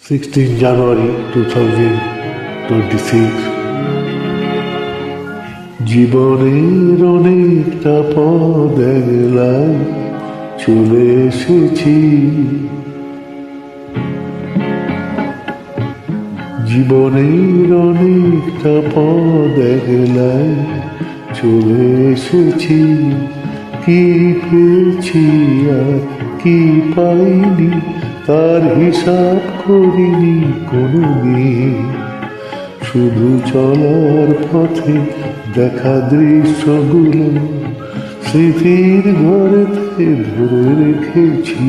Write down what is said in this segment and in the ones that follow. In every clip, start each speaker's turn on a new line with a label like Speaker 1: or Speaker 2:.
Speaker 1: 16 January 2026 জীবনের অনেকটা পথ একলাই চলে এসেছি। জীবনের অনেকটা পথ একলাই চলে এসেছি। কি পেয়েছি আর কি পাইনি তার হিসাব করিনি কোনোদিন। শুধু চলার পথে দেখা দৃশ্যগুলো স্মৃতির ঘরেতে ধরে রেখেছি।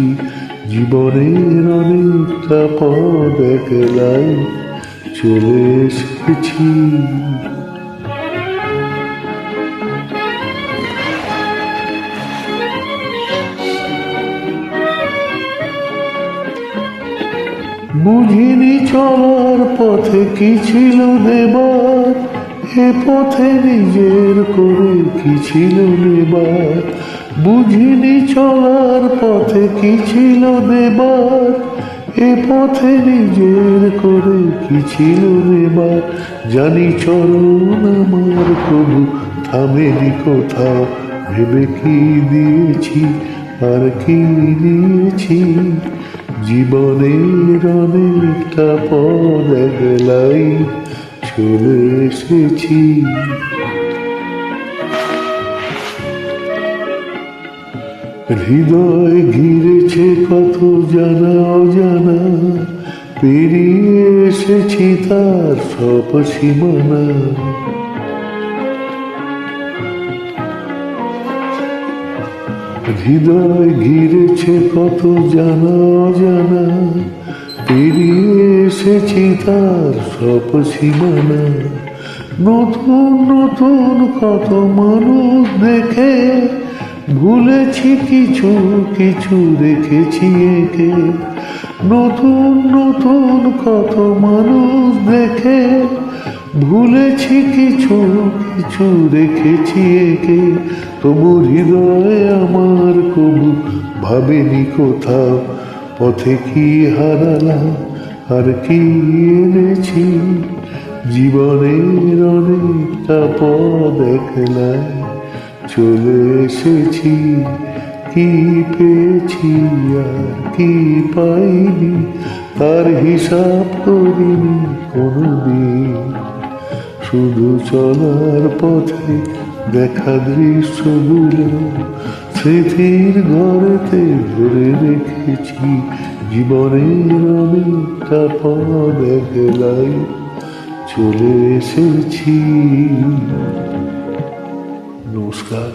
Speaker 1: জীবনের অনেকটা পথ একলাই চলে এসেছি। বুঝিনি চলার পথে কি ছিল দেবার, এ পথে নিজের করে কি ছিল নেবার। বুঝিনি চলার পথে কি ছিল দেবার, এ পথে নিজের করে কি ছিল নেবার। জানি চরণ আমার প্রভু থামেনি কোথাও, ভেবে কি দিয়েছি আর কি নিয়েছি। জীবনের অনেকটা পথ একলাই চলে এসেছি। হৃদয় ঘিরেছে কত জানা অজানা, পেরিয়ে এসেছি তার সব সীমানা। হৃদয় ঘিরেছে কত জানা অজানা, পেরিয়ে এসেছি তার সব সীমানা। নতুন নতুন কত মানুষ দেখে ভুলেছি কিছু কিছু রেখেছি একে। নতুন নতুন কত মানুষ দেখে ভুলেছি কিছু কিছু রেখেছি একে। তবু হৃদয়ে আমার কবু ভাবেনি কোথাও, পথে কি হারালাম আর কি এনেছি। জীবনের অনেকটা পথ একলাই চলে এসেছি। কি পেয়েছি আর কি পাইনি তার হিসাব করিনি কোনোদিন। শুধু চলার পথে দেখা দৃশ্যগুলো স্মৃতির ঘরেতে ধরে রেখেছি। জীবনের অনেকটা পথ একলাই চলে এসেছি। নমস্কার।